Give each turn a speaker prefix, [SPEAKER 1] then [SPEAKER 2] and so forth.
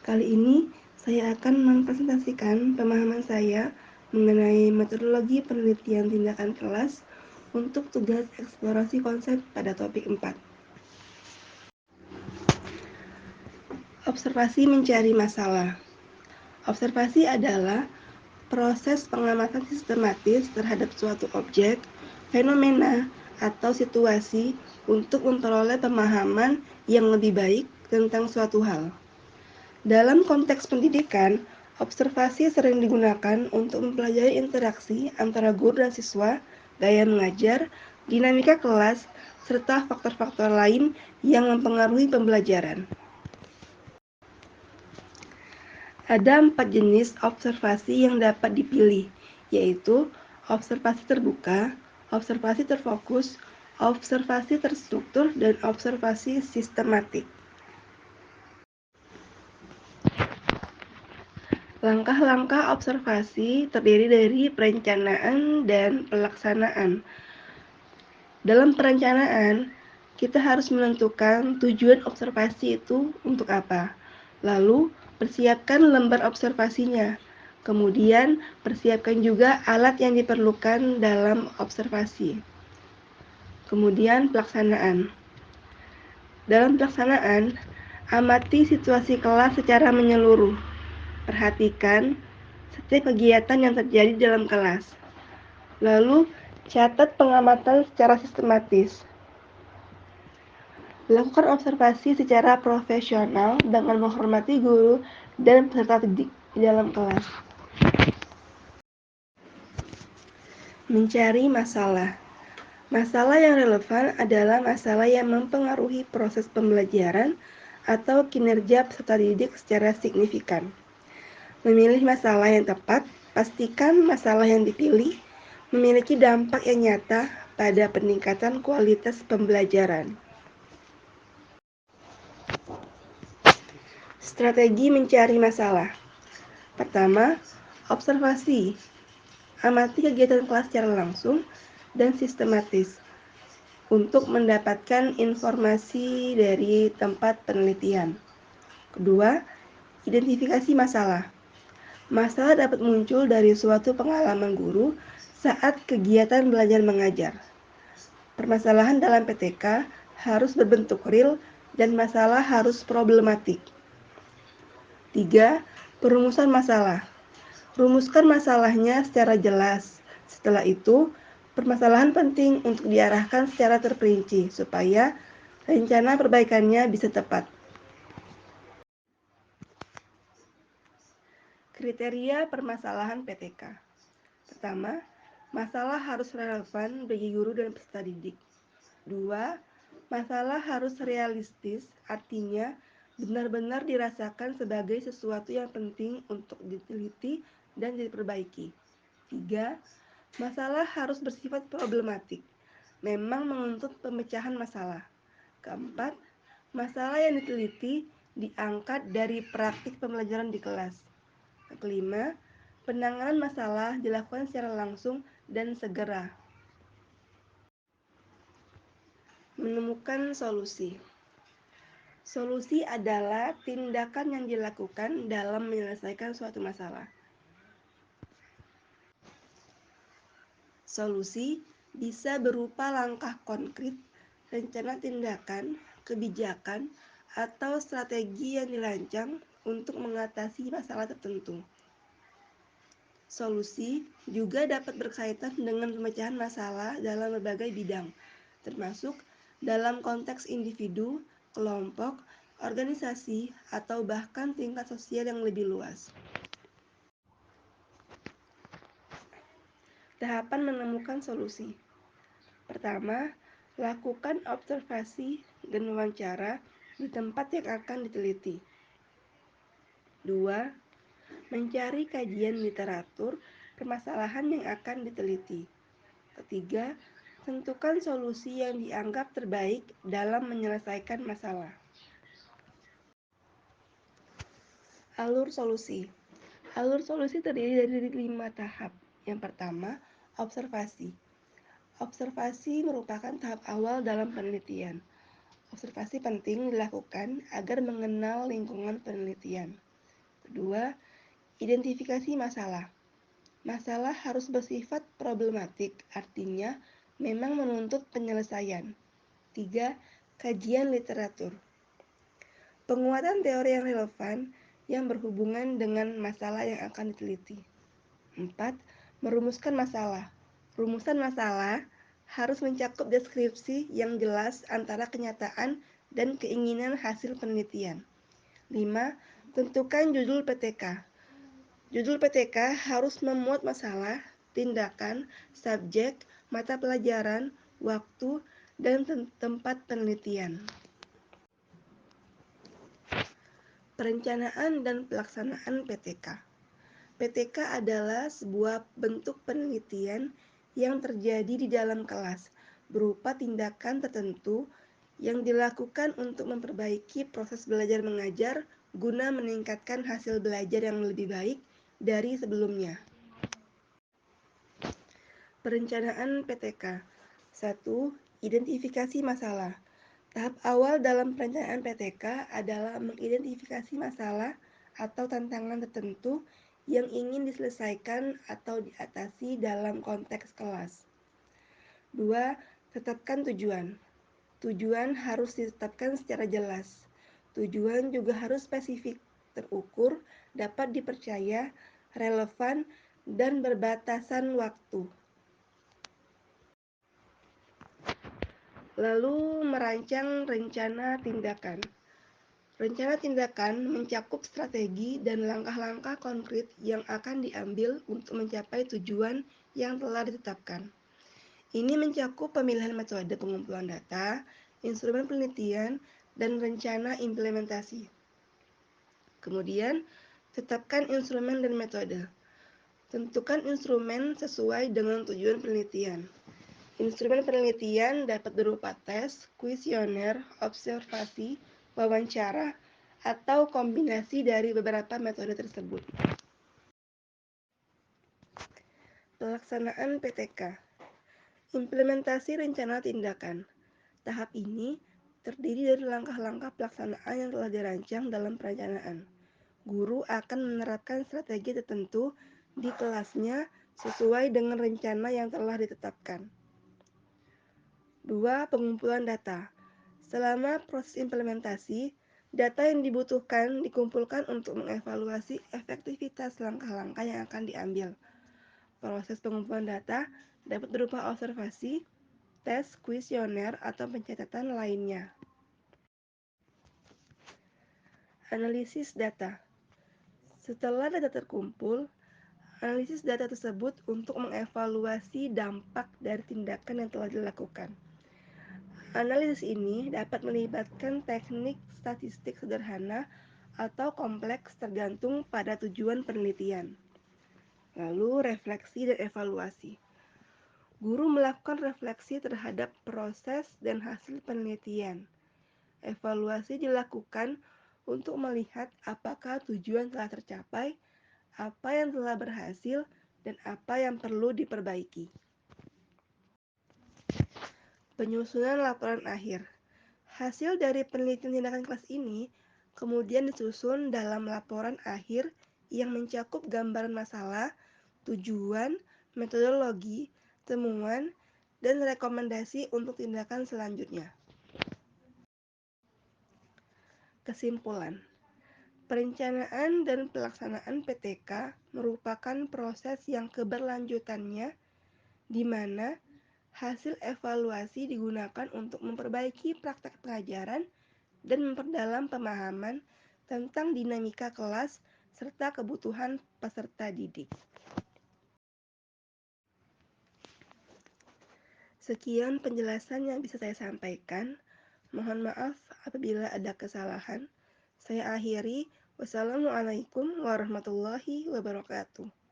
[SPEAKER 1] Kali ini saya akan mempresentasikan pemahaman saya mengenai metodologi penelitian tindakan kelas untuk tugas eksplorasi konsep pada topik 4. Observasi mencari masalah. Observasi adalah proses pengamatan sistematis terhadap suatu objek, fenomena, atau situasi untuk memperoleh pemahaman yang lebih baik tentang suatu hal. Dalam konteks pendidikan, observasi sering digunakan untuk mempelajari interaksi antara guru dan siswa, gaya mengajar, dinamika kelas, serta faktor-faktor lain yang mempengaruhi pembelajaran. Ada 4 jenis observasi yang dapat dipilih, yaitu observasi terbuka, observasi terfokus, observasi terstruktur, dan observasi sistematik. Langkah-langkah observasi terdiri dari perencanaan dan pelaksanaan. Dalam perencanaan, kita harus menentukan tujuan observasi itu untuk apa. Lalu, persiapkan lembar observasinya. Kemudian, persiapkan juga alat yang diperlukan dalam observasi. Kemudian, pelaksanaan. Dalam pelaksanaan, amati situasi kelas secara menyeluruh. Perhatikan setiap kegiatan yang terjadi dalam kelas. Lalu, catat pengamatan secara sistematis. Lakukan observasi secara profesional dengan menghormati guru dan peserta didik di dalam kelas. Mencari masalah. Masalah yang relevan adalah masalah yang mempengaruhi proses pembelajaran atau kinerja peserta didik secara signifikan. Memilih masalah yang tepat, pastikan masalah yang dipilih memiliki dampak yang nyata pada peningkatan kualitas pembelajaran. Strategi mencari masalah. Pertama, observasi. Amati kegiatan kelas secara langsung dan sistematis untuk mendapatkan informasi dari tempat penelitian. Kedua, identifikasi masalah. Masalah dapat muncul dari suatu pengalaman guru saat kegiatan belajar mengajar. Permasalahan dalam PTK harus berbentuk real dan masalah harus problematik. 3. Perumusan masalah. Rumuskan masalahnya secara jelas. Setelah itu, permasalahan penting untuk diarahkan secara terperinci supaya rencana perbaikannya bisa tepat. Kriteria permasalahan PTK. Pertama, masalah harus relevan bagi guru dan peserta didik. 2. Masalah harus realistis, artinya benar-benar dirasakan sebagai sesuatu yang penting untuk diteliti dan diperbaiki. 3. Masalah harus bersifat problematik, memang menuntut pemecahan masalah. Keempat, masalah yang diteliti diangkat dari praktik pembelajaran di kelas. Kelima, penanganan masalah dilakukan secara langsung dan segera. Menemukan solusi. Solusi adalah tindakan yang dilakukan dalam menyelesaikan suatu masalah. Solusi bisa berupa langkah konkret, rencana tindakan, kebijakan, atau strategi yang dirancang untuk mengatasi masalah tertentu. Solusi juga dapat berkaitan dengan pemecahan masalah dalam berbagai bidang, termasuk dalam konteks individu, kelompok, organisasi, atau bahkan tingkat sosial yang lebih luas. Tahapan menemukan solusi. Pertama, lakukan observasi dan wawancara di tempat yang akan diteliti. 2. Mencari kajian literatur permasalahan yang akan diteliti. Ketiga, tentukan solusi yang dianggap terbaik dalam menyelesaikan masalah. Alur solusi. Alur solusi terdiri dari 5 tahap. Yang pertama, observasi. Observasi merupakan tahap awal dalam penelitian. Observasi penting dilakukan agar mengenal lingkungan penelitian. Kedua, identifikasi masalah. Masalah harus bersifat problematik, artinya memang menuntut penyelesaian. Tiga, kajian literatur. Penguatan teori yang relevan yang berhubungan dengan masalah yang akan diteliti. 4. Merumuskan masalah. Rumusan masalah harus mencakup deskripsi yang jelas antara kenyataan dan keinginan hasil penelitian. 5. Tentukan judul PTK. Judul PTK harus memuat masalah, tindakan, subjek, mata pelajaran, waktu, dan tempat penelitian. Perencanaan dan pelaksanaan PTK. PTK adalah sebuah bentuk penelitian yang terjadi di dalam kelas, berupa tindakan tertentu yang dilakukan untuk memperbaiki proses belajar mengajar guna meningkatkan hasil belajar yang lebih baik dari sebelumnya. Perencanaan PTK. 1. Identifikasi masalah. Tahap awal dalam perencanaan PTK adalah mengidentifikasi masalah atau tantangan tertentu yang ingin diselesaikan atau diatasi dalam konteks kelas. 2. Tetapkan tujuan. Tujuan harus ditetapkan secara jelas. Tujuan juga harus spesifik, terukur, dapat dipercaya, relevan, dan berbatasan waktu. Lalu merancang rencana tindakan. Rencana tindakan mencakup strategi dan langkah-langkah konkret yang akan diambil untuk mencapai tujuan yang telah ditetapkan. Ini mencakup pemilihan metode pengumpulan data, instrumen penelitian, dan rencana implementasi. Kemudian, tetapkan instrumen dan metode. Tentukan instrumen sesuai dengan tujuan penelitian. Instrumen penelitian dapat berupa tes, kuesioner, observasi, wawancara, atau kombinasi dari beberapa metode tersebut. Pelaksanaan PTK. Implementasi rencana tindakan. Tahap ini terdiri dari langkah-langkah pelaksanaan yang telah dirancang dalam perencanaan. Guru akan menerapkan strategi tertentu di kelasnya sesuai dengan rencana yang telah ditetapkan. 2. Pengumpulan data. Selama proses implementasi, data yang dibutuhkan dikumpulkan untuk mengevaluasi efektivitas langkah-langkah yang akan diambil. Proses pengumpulan data dapat berupa observasi, tes, kuesioner, atau pencatatan lainnya. Analisis data. Setelah data terkumpul, analisis data tersebut untuk mengevaluasi dampak dari tindakan yang telah dilakukan. Analisis ini dapat melibatkan teknik statistik sederhana atau kompleks tergantung pada tujuan penelitian. Lalu, refleksi dan evaluasi. Guru melakukan refleksi terhadap proses dan hasil penelitian. Evaluasi dilakukan untuk melihat apakah tujuan telah tercapai, apa yang telah berhasil, dan apa yang perlu diperbaiki. Penyusunan laporan akhir. Hasil dari penelitian tindakan kelas ini kemudian disusun dalam laporan akhir yang mencakup gambaran masalah, tujuan, metodologi, temuan, dan rekomendasi untuk tindakan selanjutnya. Kesimpulan. Perencanaan dan pelaksanaan PTK merupakan proses yang keberlanjutannya di mana hasil evaluasi digunakan untuk memperbaiki praktek pengajaran dan memperdalam pemahaman tentang dinamika kelas serta kebutuhan peserta didik. Sekian penjelasan yang bisa saya sampaikan. Mohon maaf apabila ada kesalahan. Saya akhiri. Wassalamualaikum warahmatullahi wabarakatuh.